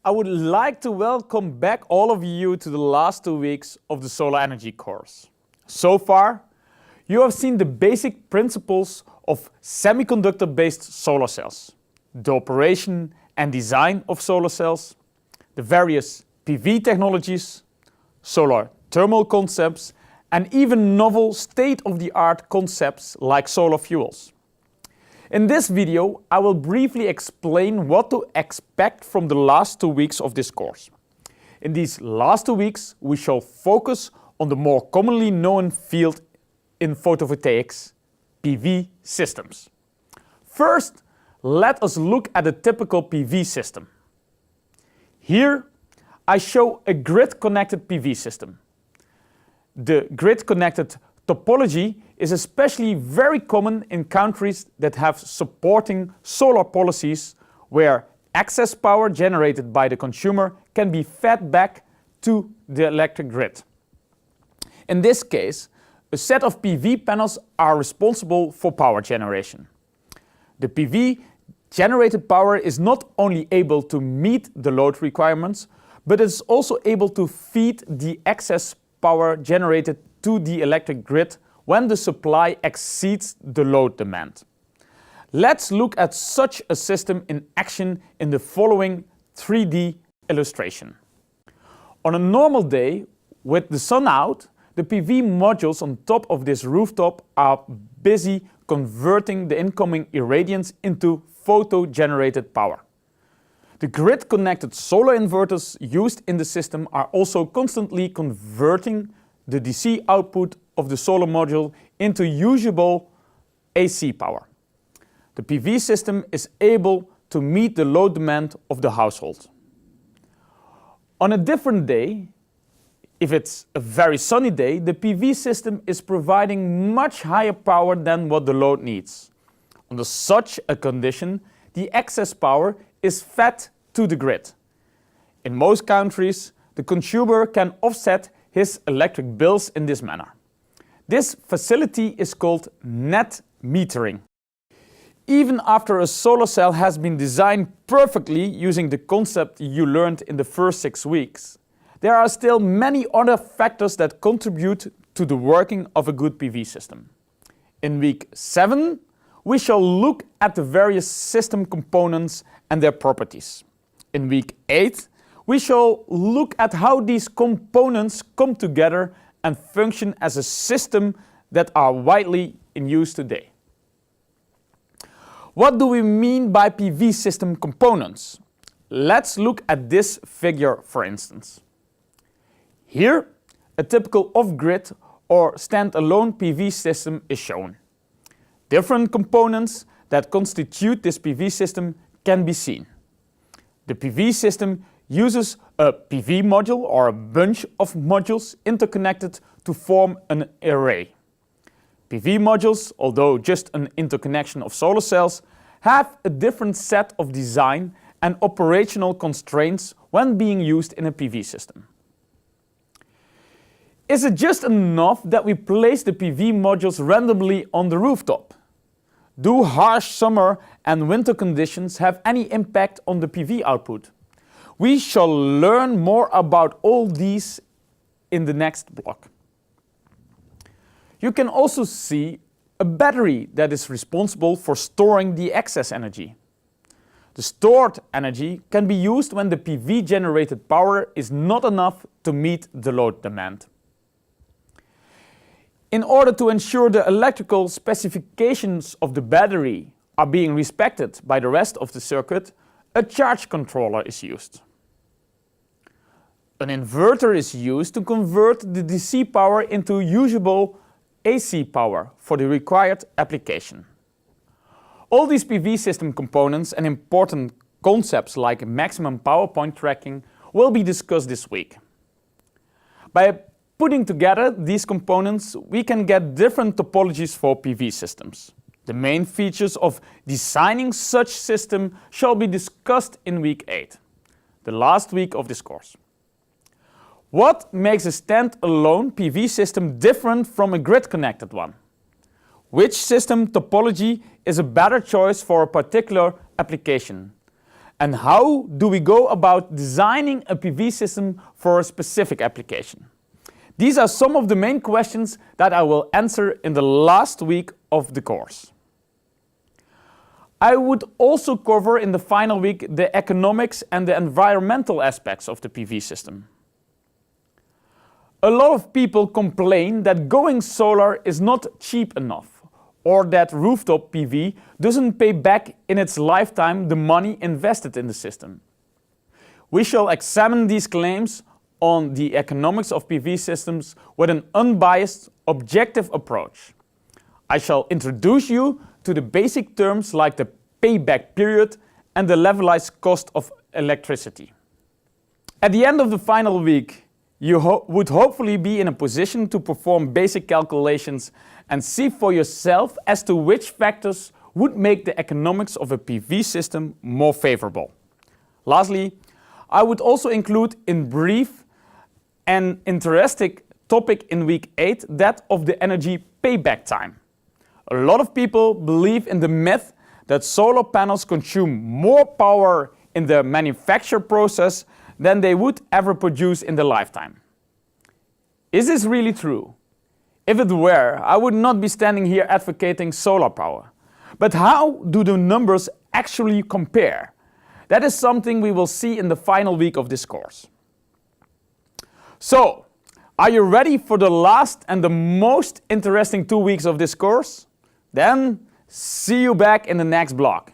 I would like to welcome back all of you to the last 2 weeks of the Solar Energy course. So far, you have seen the basic principles of semiconductor-based solar cells, the operation and design of solar cells, the various PV technologies, solar thermal concepts, and even novel state-of-the-art concepts like solar fuels. In this video, I will briefly explain what to expect from the last 2 weeks of this course. In these last 2 weeks, we shall focus on the more commonly known field in photovoltaics, PV systems. First, let us look at a typical PV system. Here, I show a grid-connected PV system. The grid-connected topology is especially very common in countries that have supporting solar policies where excess power generated by the consumer can be fed back to the electric grid. In this case, a set of PV panels are responsible for power generation. The PV generated power is not only able to meet the load requirements, but is also able to feed the excess power generated to the electric grid when the supply exceeds the load demand. Let's look at such a system in action in the following 3D illustration. On a normal day, with the sun out, the PV modules on top of this rooftop are busy converting the incoming irradiance into photo-generated power. The grid-connected solar inverters used in the system are also constantly converting the DC output of the solar module into usable AC power. The PV system is able to meet the load demand of the household. On a different day, if it's a very sunny day, the PV system is providing much higher power than what the load needs. Under such a condition, the excess power is fed to the grid. In most countries, the consumer can offset his electric bills in this manner. This facility is called net metering. Even after a solar cell has been designed perfectly using the concept you learned in the first 6 weeks, there are still many other factors that contribute to the working of a good PV system. In week 7, we shall look at the various system components and their properties. In week 8, we shall look at how these components come together and function as a system that are widely in use today. What do we mean by PV system components? Let's look at this figure, for instance. Here, a typical off-grid or standalone PV system is shown. Different components that constitute this PV system can be seen. The PV system uses a PV module or a bunch of modules interconnected to form an array. PV modules, although just an interconnection of solar cells, have a different set of design and operational constraints when being used in a PV system. Is it just enough that we place the PV modules randomly on the rooftop? Do harsh summer and winter conditions have any impact on the PV output? We shall learn more about all these in the next block. You can also see a battery that is responsible for storing the excess energy. The stored energy can be used when the PV generated power is not enough to meet the load demand. In order to ensure the electrical specifications of the battery are being respected by the rest of the circuit, a charge controller is used. An inverter is used to convert the DC power into usable AC power for the required application. All these PV system components and important concepts like maximum power point tracking will be discussed this week. By putting together these components, we can get different topologies for PV systems. The main features of designing such system shall be discussed in week 8, the last week of this course. What makes a standalone PV system different from a grid-connected one? Which system topology is a better choice for a particular application? And how do we go about designing a PV system for a specific application? These are some of the main questions that I will answer in the last week of the course. I would also cover in the final week the economics and the environmental aspects of the PV system. A lot of people complain that going solar is not cheap enough, or that rooftop PV doesn't pay back in its lifetime the money invested in the system. We shall examine these claims on the economics of PV systems with an unbiased, objective approach. I shall introduce you to the basic terms like the payback period and the levelized cost of electricity. At the end of the final week, you would hopefully be in a position to perform basic calculations and see for yourself as to which factors would make the economics of a PV system more favorable. Lastly, I would also include in brief an interesting topic in week 8, that of the energy payback time. A lot of people believe in the myth that solar panels consume more power in the manufacture process than they would ever produce in their lifetime. Is this really true? If it were, I would not be standing here advocating solar power. But how do the numbers actually compare? That is something we will see in the final week of this course. So, are you ready for the last and the most interesting 2 weeks of this course? Then, see you back in the next block.